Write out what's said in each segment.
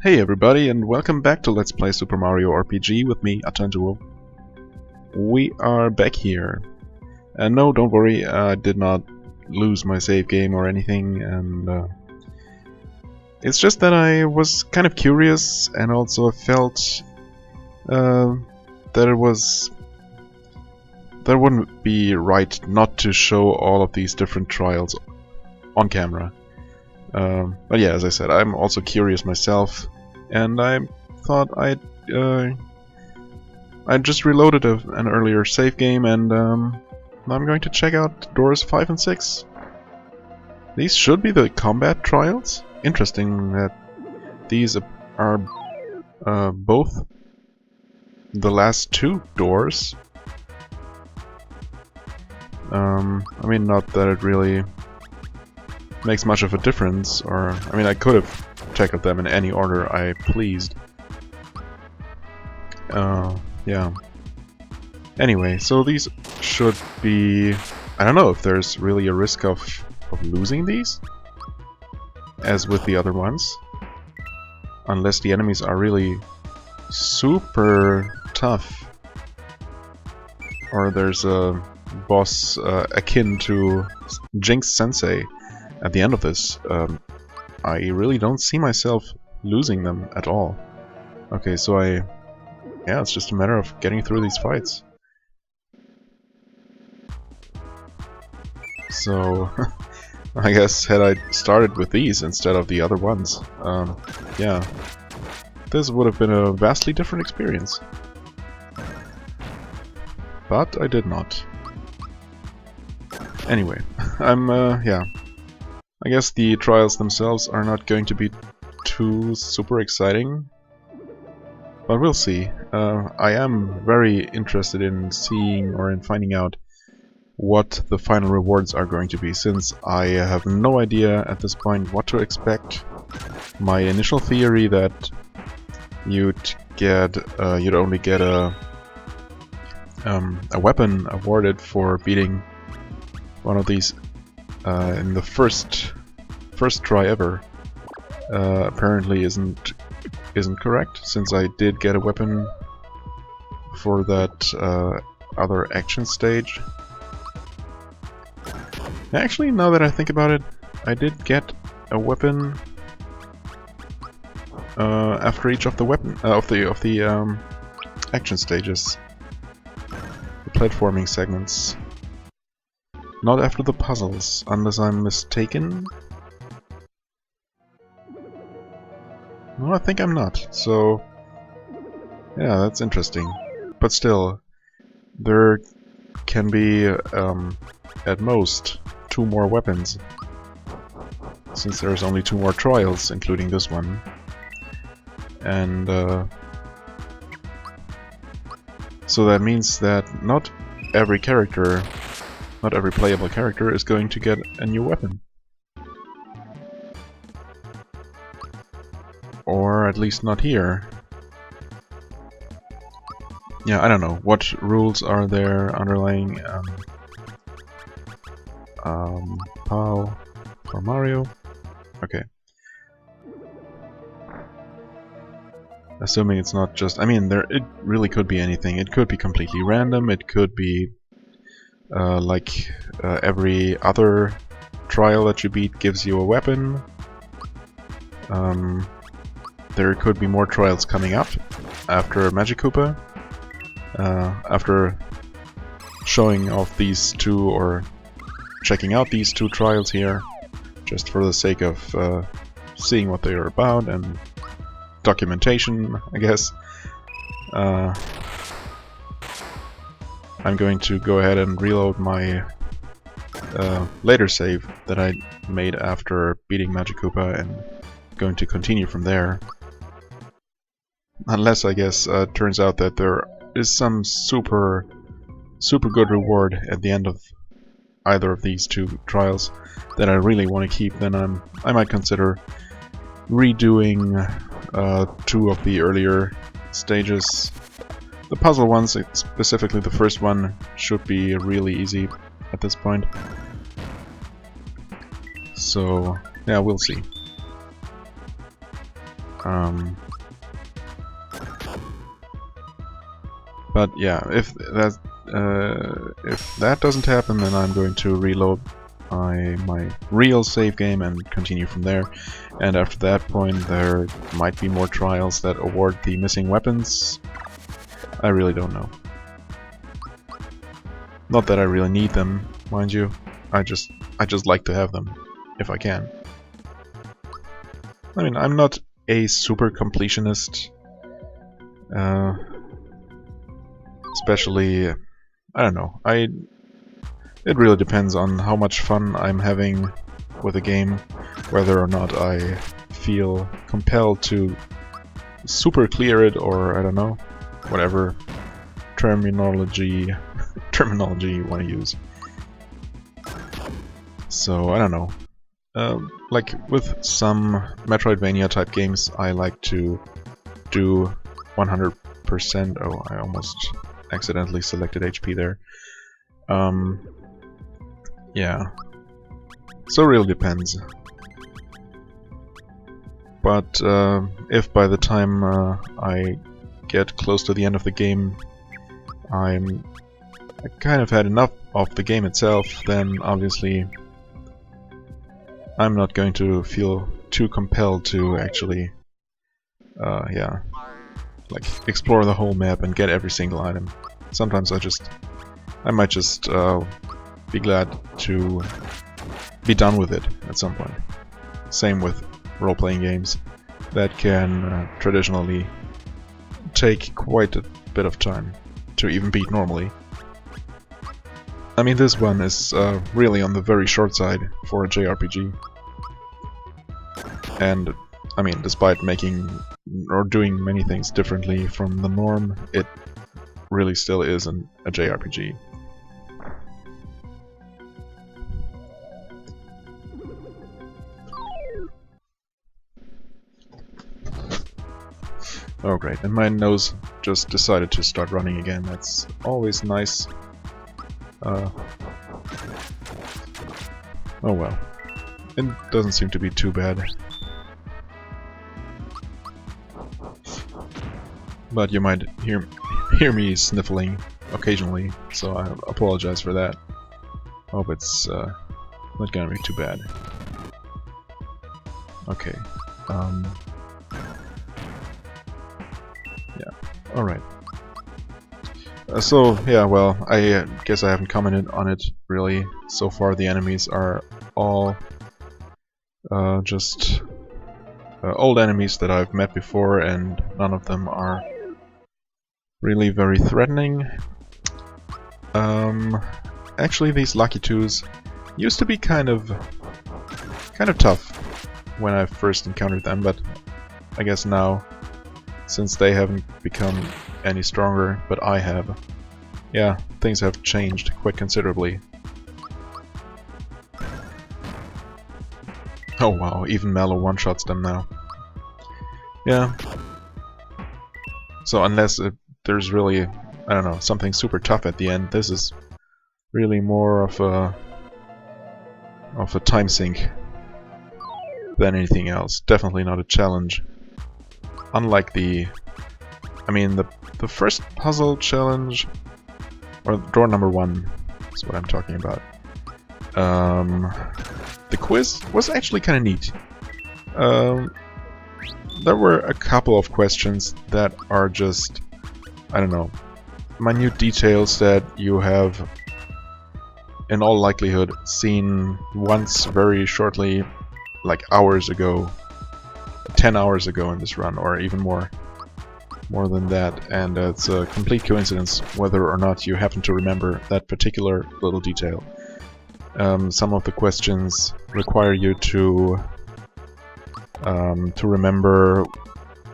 Hey everybody, and welcome back to Let's Play Super Mario RPG with me, Atantuo. We are back here. And no, don't worry, I did not lose my save game or anything, and it's just that I was kind of curious and also felt that it wouldn't be right not to show all of these different trials on camera. But yeah, as I said, I'm also curious myself, and I thought I just reloaded an earlier save game, and I'm going to check out doors 5 and 6. These should be the combat trials. Interesting that these are both the last two doors. I mean, not that it really makes much of a difference, or I mean, I could have checked them in any order I pleased. Yeah. Anyway, so these should be... I don't know if there's really a risk of losing these, as with the other ones. Unless the enemies are really super tough. Or there's a boss akin to Jinx Sensei at the end of this. I really don't see myself losing them at all. Okay, so yeah, it's just a matter of getting through these fights. So, I guess had I started with these instead of the other ones, yeah, this would have been a vastly different experience. But I did not. Anyway, yeah. I guess the trials themselves are not going to be too super exciting, but we'll see. I am very interested in seeing or in finding out what the final rewards are going to be, since I have no idea at this point what to expect. My initial theory that you'd only get a weapon awarded for beating one of these in the first try ever, apparently isn't correct, since I did get a weapon for that other action stage. Actually, now that I think about it, I did get a weapon after each of the action stages, the platforming segments. Not after the puzzles, unless I'm mistaken. No, I think I'm not. So, yeah, that's interesting. But still, there can be, at most, 2 more weapons, since there's only 2 more trials, including this one. And, so that means that not every playable character is going to get a new weapon. Or at least not here. Yeah, I don't know. What rules are there underlying POW for Mario? Okay. Assuming it's not just... I mean, it really could be anything. It could be completely random, it could be like every other trial that you beat gives you a weapon. There could be more trials coming up after Magic Koopa. After showing off these 2 or checking out these 2 trials here, just for the sake of seeing what they are about and documentation, I guess. I'm going to go ahead and reload my later save that I made after beating Magic Koopa, and going to continue from there. Unless, I guess, turns out that there is some super good reward at the end of either of these 2 trials that I really want to keep, then I might consider redoing 2 of the earlier stages. The puzzle ones, specifically the first one, should be really easy at this point. So, yeah, we'll see. Um, but yeah, if that doesn't happen, then I'm going to reload my real save game and continue from there. And after that point, there might be more trials that award the missing weapons. I really don't know. Not that I really need them, mind you. I just like to have them, if I can. I mean, I'm not a super completionist. Especially, I don't know. It really depends on how much fun I'm having with a game, whether or not I feel compelled to super clear it, or I don't know, whatever terminology you want to use. So I don't know. Like with some Metroidvania type games, I like to do 100%. Oh, I almost accidentally selected HP there. Yeah. So it really depends. But if by the time I get close to the end of the game, I kind of had enough of the game itself, then obviously I'm not going to feel too compelled to actually, yeah, like explore the whole map and get every single item. Sometimes I might just be glad to be done with it at some point. Same with role-playing games that can traditionally take quite a bit of time to even beat normally. I mean, this one is really on the very short side for a JRPG. And, I mean, despite making or doing many things differently from the norm, it really still is a JRPG. Oh great, and my nose just decided to start running again. That's always nice. Oh well. It doesn't seem to be too bad. But you might hear me sniffling occasionally, so I apologize for that. Hope it's not gonna be too bad. Okay. Yeah. Alright. So, yeah, well, I guess I haven't commented on it, really. So far the enemies are all just old enemies that I've met before, and none of them are really very threatening. Actually, these Lucky Twos used to be kind of tough when I first encountered them, but I guess now, since they haven't become any stronger, but I have, yeah, things have changed quite considerably. Oh wow, even Mallow one-shots them now. Yeah. So unless there's really, I don't know, something super tough at the end, this is really more of a time sink than anything else. Definitely not a challenge. Unlike the first puzzle challenge, or door number 1 is what I'm talking about. The quiz was actually kind of neat. There were a couple of questions that are just, I don't know, minute details that you have in all likelihood seen once very shortly, like hours ago, 10 hours ago in this run, or even more than that, and it's a complete coincidence whether or not you happen to remember that particular little detail. Some of the questions require you to remember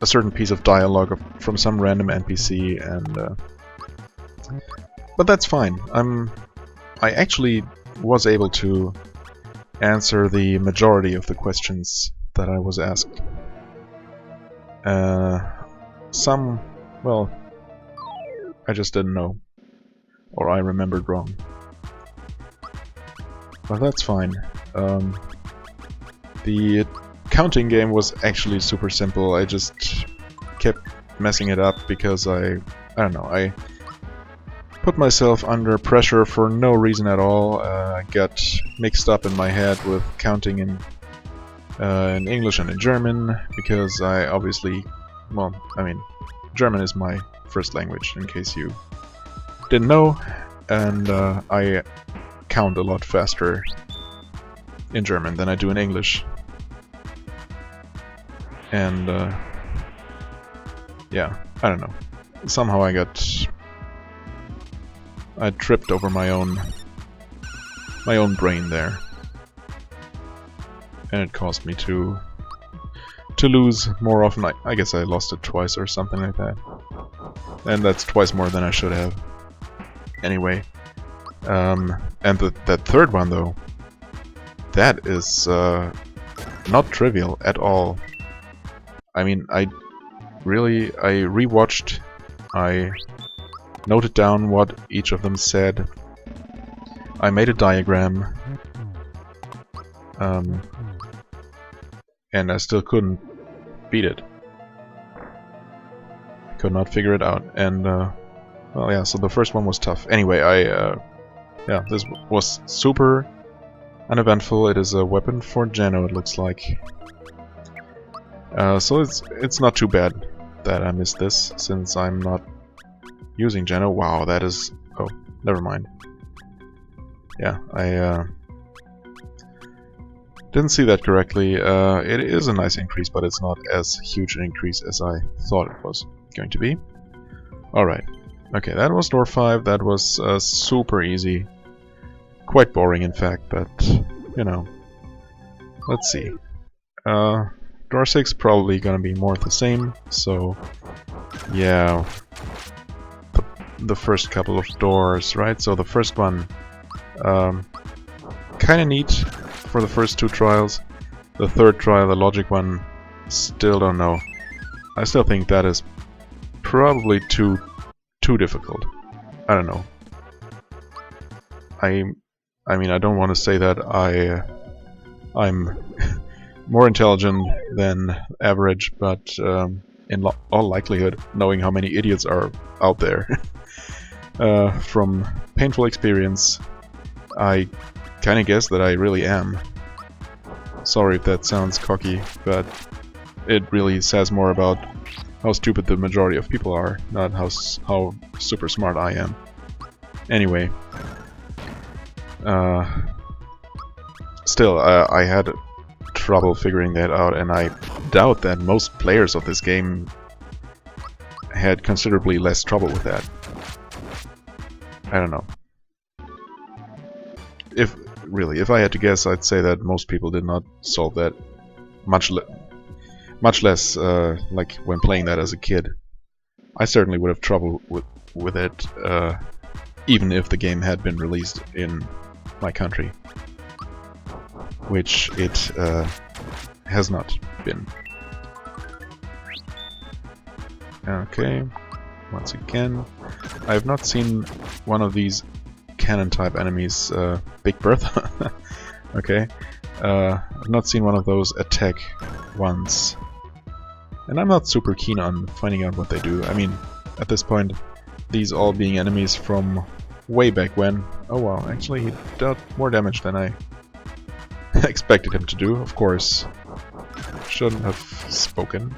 a certain piece of dialogue from some random NPC, and but that's fine. I actually was able to answer the majority of the questions that I was asked. Some, well, I just didn't know, or I remembered wrong. But that's fine. The counting game was actually super simple. I just kept messing it up because I don't know, I put myself under pressure for no reason at all. I got mixed up in my head with counting in English and in German because I obviously, well, I mean, German is my first language, in case you didn't know, and I count a lot faster in German than I do in English. And yeah, I don't know. Somehow I tripped over my own brain there, and it caused me to lose more often. I guess I lost it twice or something like that, and that's twice more than I should have. Anyway, and that third one though, that is not trivial at all. I mean, I rewatched, I noted down what each of them said, I made a diagram, and I still couldn't beat it. Could not figure it out, and well, yeah. So the first one was tough. Anyway, yeah, this was super uneventful. It is a weapon for Geno, it looks like. So it's not too bad that I missed this, since I'm not using Geno. Wow, that is... oh, never mind. Yeah, I didn't see that correctly. It is a nice increase, but it's not as huge an increase as I thought it was going to be. Alright. Okay, that was door 5. That was super easy. Quite boring, in fact, but, you know. Let's see. Door 6 probably gonna be more of the same, so yeah, the first couple of doors, right? So the first one, kinda neat for the first 2 trials. The third trial, the logic one, still don't know. I still think that is probably too difficult. I don't know. I mean, I don't want to say that I'm more intelligent than average, but in all likelihood, knowing how many idiots are out there, from painful experience, I kind of guess that I really am. Sorry if that sounds cocky, but it really says more about how stupid the majority of people are, not how super smart I am. Anyway, still, I had trouble figuring that out, and I doubt that most players of this game had considerably less trouble with that. I don't know. If I had to guess, I'd say that most people did not solve that, much less like when playing that as a kid. I certainly would have trouble with it, even if the game had been released in my country, which it has not been. Okay, once again, I have not seen one of these cannon type enemies, Big Bertha. Okay, I've not seen one of those attack ones, and I'm not super keen on finding out what they do. I mean, at this point, these all being enemies from way back when. Oh wow, actually he dealt more damage than I expected him to do, of course. Shouldn't have spoken.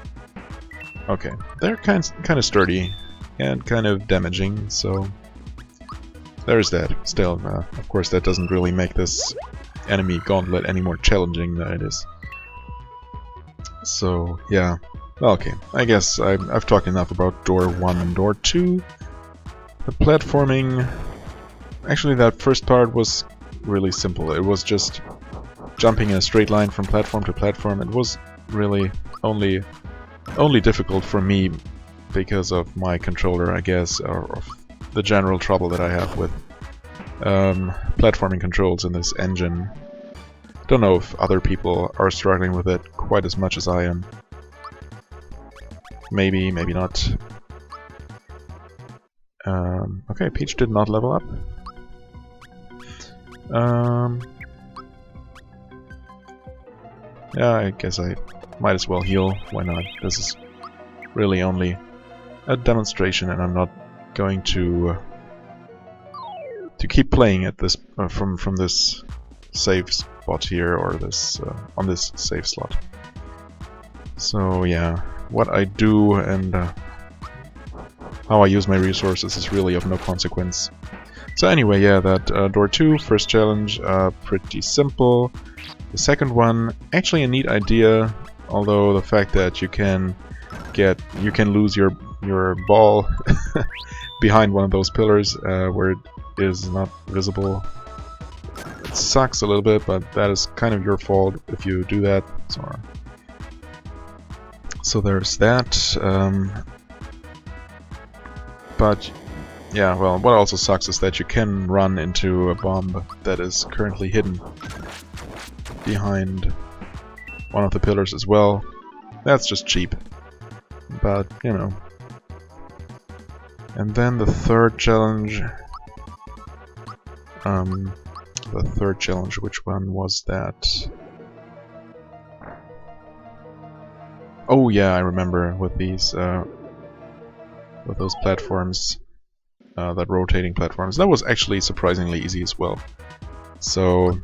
Okay, they're kind of sturdy and kind of damaging, so there's that. Still, of course, that doesn't really make this enemy gauntlet any more challenging than it is. So yeah, okay. I guess I've talked enough about door 1 and door 2. The platforming. Actually, that first part was really simple. It was just jumping in a straight line from platform to platform. It was really only difficult for me because of my controller, I guess, or of the general trouble that I have with platforming controls in this engine. Don't know if other people are struggling with it quite as much as I am. Maybe, maybe not. Okay, Peach did not level up. Yeah, I guess I might as well heal. Why not? This is really only a demonstration, and I'm not going to keep playing at this from this save spot here, or this on this save slot. So yeah, what I do and how I use my resources is really of no consequence. So anyway, yeah, that door 2, first challenge, pretty simple. The second one, actually a neat idea, although the fact that you can lose your ball behind one of those pillars where it is not visible. It sucks a little bit, but that is kind of your fault if you do that. So there's that. But yeah, well, what also sucks is that you can run into a bomb that is currently hidden behind one of the pillars as well. That's just cheap. But, you know. And then the third challenge. Which one was that? Oh yeah, I remember with these, with those platforms, that rotating platforms. That was actually surprisingly easy as well. So,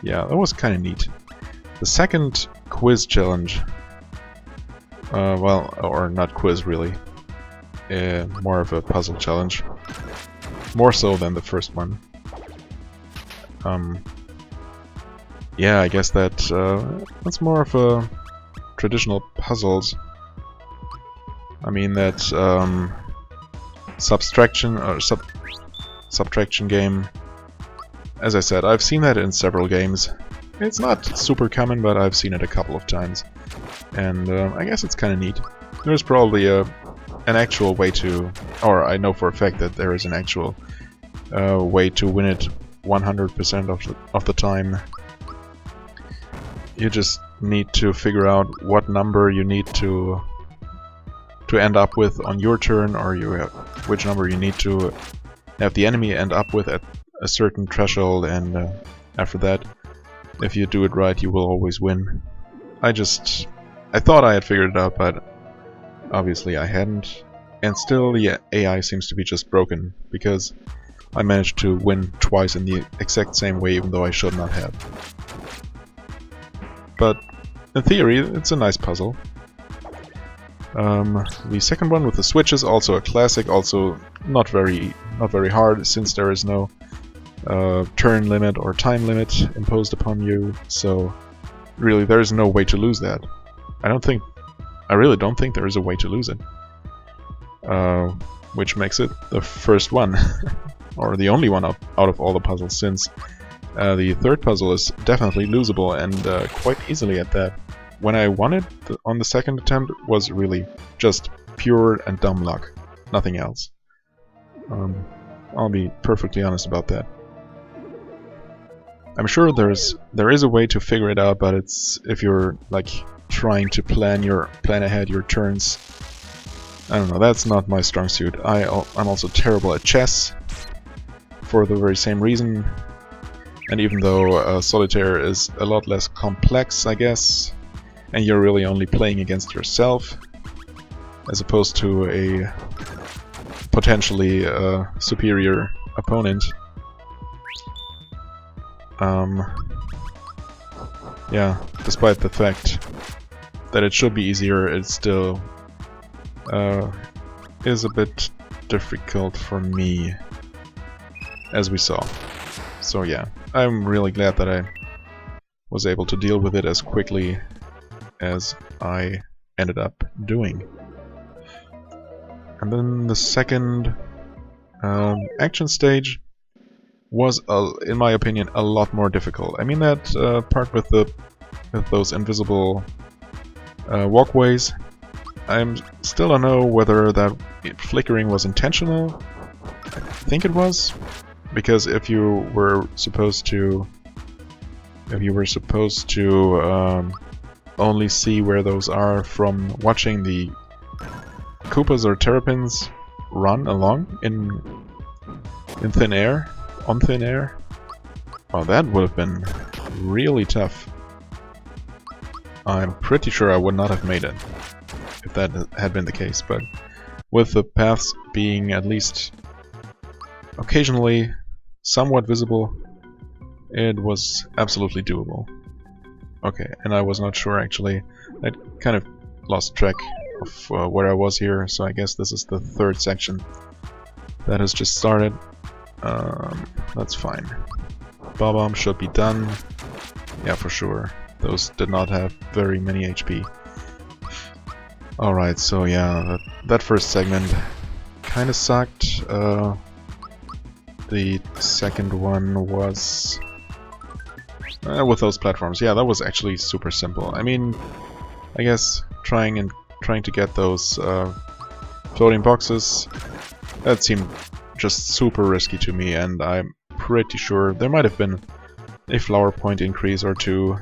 yeah, that was kind of neat. The second quiz challenge, well, or not quiz really, more of a puzzle challenge, more so than the first one. Yeah, I guess that's more of a traditional puzzles. I mean that subtraction game. As I said, I've seen that in several games. It's not super common, but I've seen it a couple of times, and I guess it's kind of neat. There's probably an actual way to, or I know for a fact that there is an actual way to win it 100% of the time. You just need to figure out what number you need to end up with on your turn, or which number you need to have the enemy end up with at a certain threshold, and after that, if you do it right, you will always win. I thought I had figured it out, but obviously I hadn't. And still, the AI seems to be just broken, because I managed to win twice in the exact same way, even though I should not have. But in theory, it's a nice puzzle. The second one with the switches, also a classic, also not very hard, since there is no turn limit or time limit imposed upon you. So really, there is no way to lose that. I really don't think there is a way to lose it. Which makes it the first one, or the only one out of all the puzzles, since the third puzzle is definitely losable, and quite easily at that. When I won it on the second attempt, it was really just pure and dumb luck, nothing else. I'll be perfectly honest about that. I'm sure there is a way to figure it out, but it's if you're like trying to plan ahead your turns. I don't know, that's not my strong suit. I'm also terrible at chess for the very same reason. And even though solitaire is a lot less complex, I guess, and you're really only playing against yourself, as opposed to a potentially superior opponent. Yeah, despite the fact that it should be easier, it still is a bit difficult for me, as we saw. So yeah, I'm really glad that I was able to deal with it as quickly as I ended up doing. And then the second action stage was, in my opinion, a lot more difficult. I mean that part with those invisible walkways. I still don't know whether that flickering was intentional. I think it was, because if you were supposed to only see where those are from watching the Koopas or Terrapins run along in thin air, on thin air, well, that would have been really tough. I'm pretty sure I would not have made it if that had been the case, but with the paths being at least occasionally somewhat visible, it was absolutely doable. Okay, and I was not sure actually. I kind of lost track of where I was here, so I guess this is the third section that has just started. That's fine. Bob-omb should be done. Yeah, for sure. Those did not have very many HP. Alright, so yeah, that first segment kind of sucked. The second one was... with those platforms, yeah, that was actually super simple. I mean, I guess trying to get those floating boxes, that seemed just super risky to me, and I'm pretty sure there might have been a flower point increase or two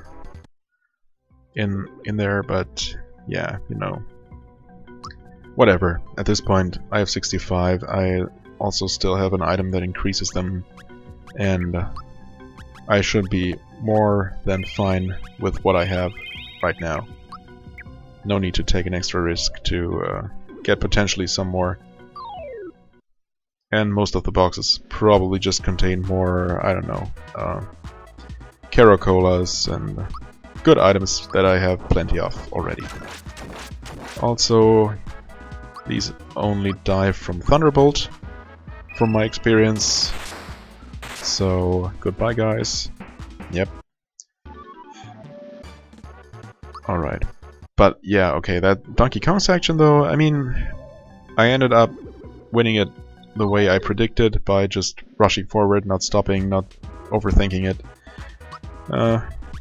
in there, but yeah, you know, whatever. At this point, I have 65. I also still have an item that increases them, and I should be more than fine with what I have right now. No need to take an extra risk to get potentially some more. And most of the boxes probably just contain more, I don't know, Caracolas and good items that I have plenty of already. Also, these only die from Thunderbolt, from my experience. So, goodbye guys. Yep. Alright. But yeah, okay, that Donkey Kong section though, I mean, I ended up winning it the way I predicted by just rushing forward, not stopping, not overthinking it.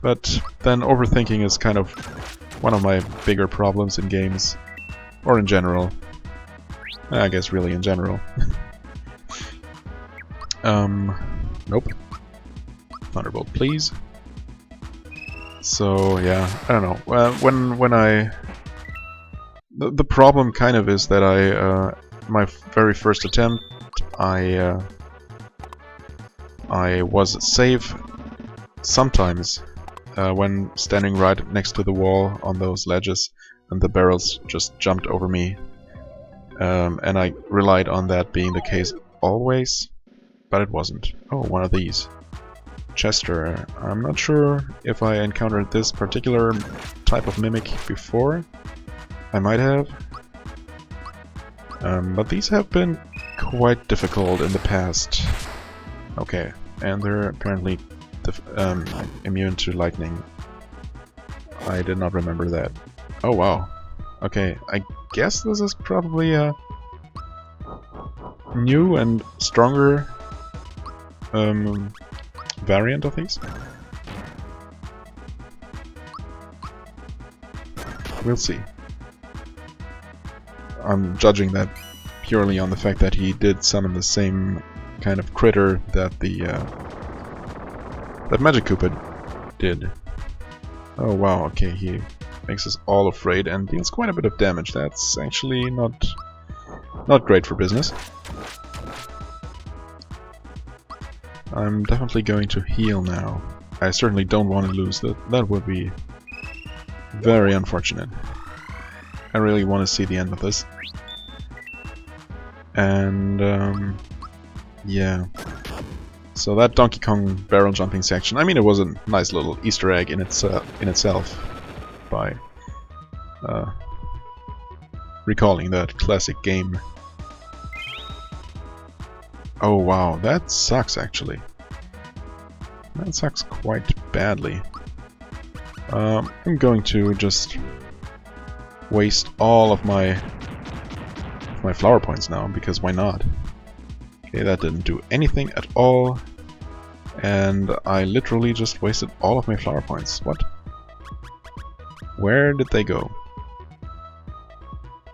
But then overthinking is kind of one of my bigger problems in games. Or in general. I guess really in general. Nope. Thunderbolt, please. So yeah, I don't know. When I the problem kind of is that I my very first attempt I was safe sometimes when standing right next to the wall on those ledges, and the barrels just jumped over me, and I relied on that being the case always, but it wasn't. Oh, one of these. Chester. I'm not sure if I encountered this particular type of mimic before. I might have. But these have been quite difficult in the past. Okay, and they're apparently immune to lightning. I did not remember that. Oh wow. Okay, I guess this is probably a new and stronger variant of these. We'll see. I'm judging that purely on the fact that he did summon the same kind of critter that the that Magic Cupid did. Oh wow, okay, he makes us all afraid and deals quite a bit of damage. That's actually not great for business. I'm definitely going to heal now. I certainly don't want to lose that. That would be very unfortunate. I really want to see the end of this. And yeah. So that Donkey Kong barrel jumping section, I mean, it was a nice little Easter egg in itself by recalling that classic game. Oh wow, that sucks actually. That sucks quite badly. I'm going to just waste all of my flower points now, because why not? Okay, that didn't do anything at all, and I literally just wasted all of my flower points. What? Where did they go?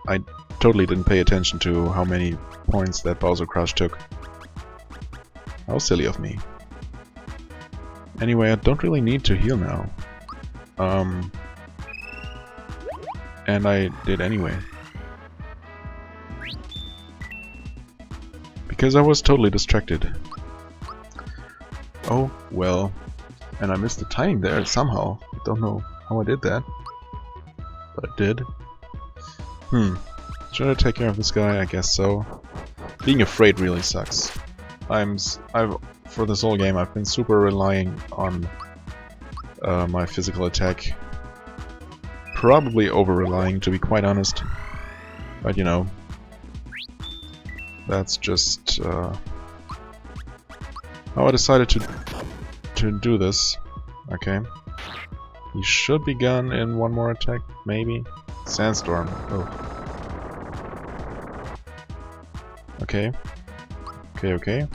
I totally didn't pay attention to how many points that Bowser Crush took. How silly of me. Anyway, I don't really need to heal now. And I did anyway. Because I was totally distracted. Oh, well. And I missed the timing there somehow. I don't know how I did that. but I did. Should I take care of this guy? I guess so. Being afraid really sucks. For this whole game, I've been super relying on my physical attack. Probably over-relying, to be quite honest. But you know, that's just how I decided to do this. Okay. He should be gone in one more attack, maybe? Sandstorm. Oh. Okay. Okay.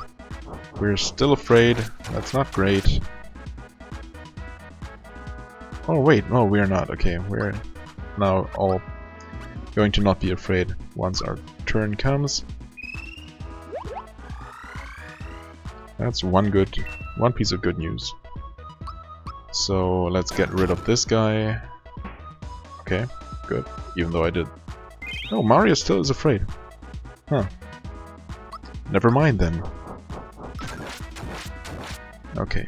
We're still afraid. That's not great. Oh wait, no, we're not. Okay, we're now all going to not be afraid once our turn comes. That's one piece of good news. So let's get rid of this guy. Okay, good. Even though I did. Oh, Mario still is afraid. Huh. Never mind then. Okay,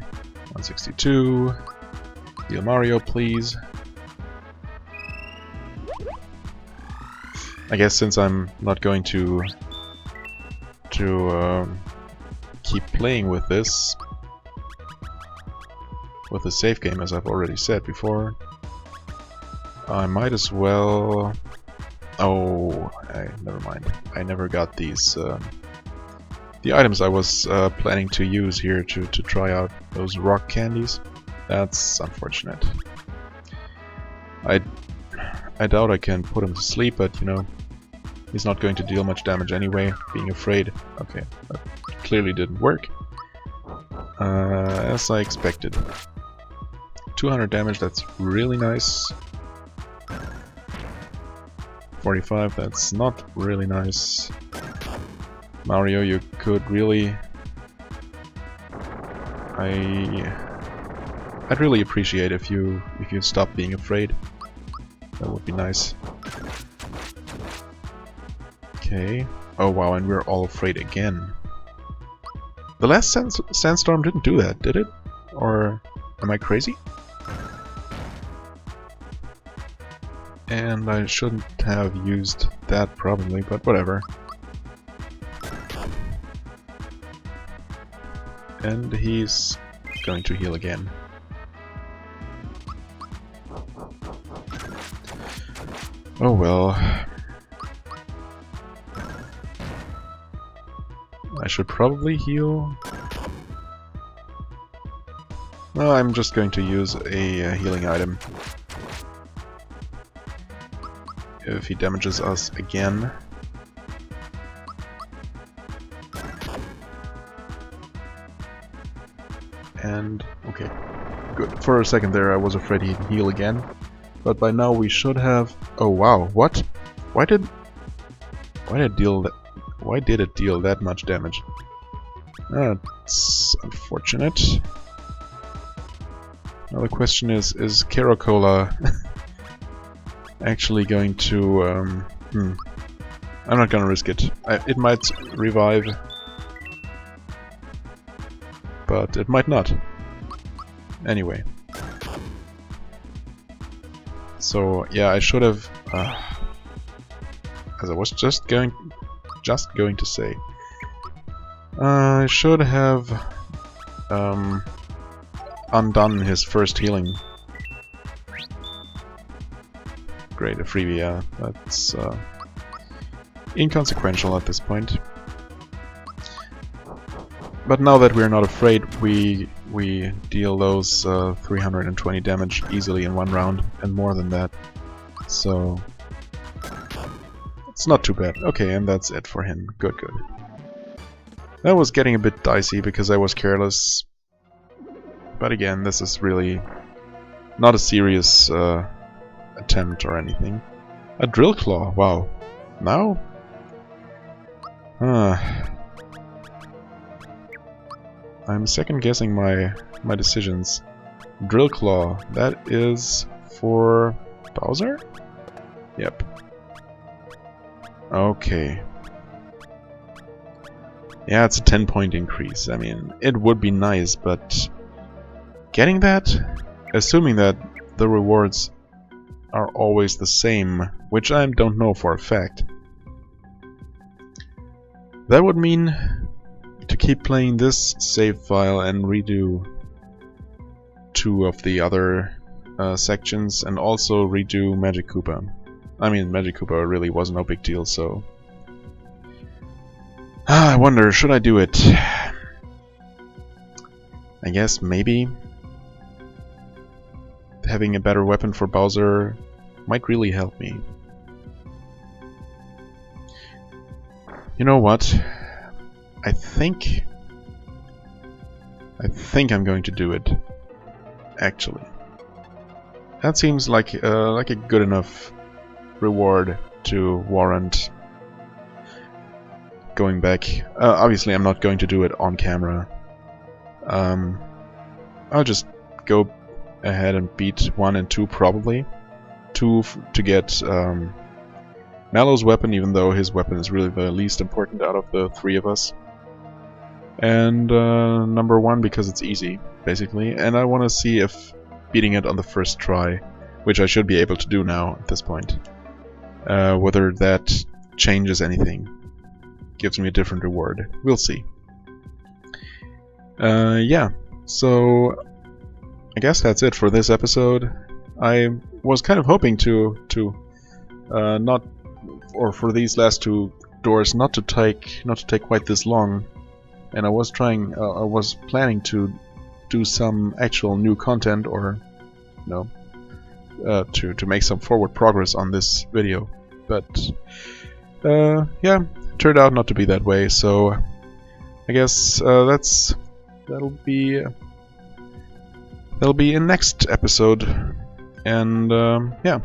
162. Heal Mario, please. I guess since I'm not going to keep playing with this, with the save game, as I've already said before, I might as well. Oh, never mind. I never got these. The items I was planning to use here to try out those rock candies. That's unfortunate. I doubt I can put him to sleep, but you know, he's not going to deal much damage anyway, being afraid. Okay, that clearly didn't work. As I expected. 200 damage, that's really nice. 45, that's not really nice. Mario, you could really... I'd really appreciate if you stop being afraid. That would be nice. Okay. Oh wow, and we're all afraid again. The last sandstorm didn't do that, did it? Or am I crazy? And I shouldn't have used that probably, but whatever. And he's going to heal again. Oh well. I should probably heal. No, I'm just going to use a healing item. If he damages us again. And okay, good. For a second there I was afraid he'd heal again. But by now we should have... Oh wow, what? Why did it deal that much damage? That's unfortunate. Now the question is Caracola actually going to... I'm not gonna risk it. It might revive, but it might not. Anyway. So yeah, I should have, as I was just going to say, I should have undone his first healing. Great, a freebie, yeah, that's inconsequential at this point. But now that we're not afraid, we deal those 320 damage easily in one round, and more than that. So it's not too bad. Okay, and that's it for him. Good. That was getting a bit dicey because I was careless. But again, this is really not a serious attempt or anything. A drill claw, wow. Now? I'm second guessing my decisions. Drill claw, that is for Bowser? Yep. Okay. Yeah, it's a 10-point increase. I mean, it would be nice, but getting that, assuming that the rewards are always the same, which I don't know for a fact. That would mean to keep playing this save file and redo 2 of the other sections, and also redo Magic Koopa. I mean, Magic Koopa really was no big deal, so... I wonder, should I do it? I guess maybe having a better weapon for Bowser might really help me. You know what? I think I'm going to do it. Actually, that seems like a good enough reward to warrant going back. Obviously, I'm not going to do it on camera. I'll just go ahead and beat 1 and 2 probably. 2 to get Mallow's weapon, even though his weapon is really the least important out of the 3 of us. And number 1 because it's easy, basically. And I want to see if beating it on the first try, which I should be able to do now at this point, whether that changes anything. Gives me a different reward. We'll see. Yeah, so I guess that's it for this episode. I was kind of hoping to not, or for these last 2 doors not to take quite this long, and I was planning to do some actual new content, or you know, to make some forward progress on this video, but yeah, turned out not to be that way. So I guess that'll be in next episode. And yeah.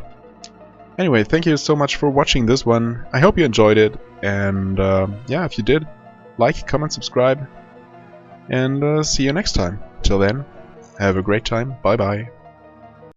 Anyway, thank you so much for watching this one. I hope you enjoyed it. And yeah, if you did, like, comment, subscribe. And see you next time. Till then, have a great time. Bye bye.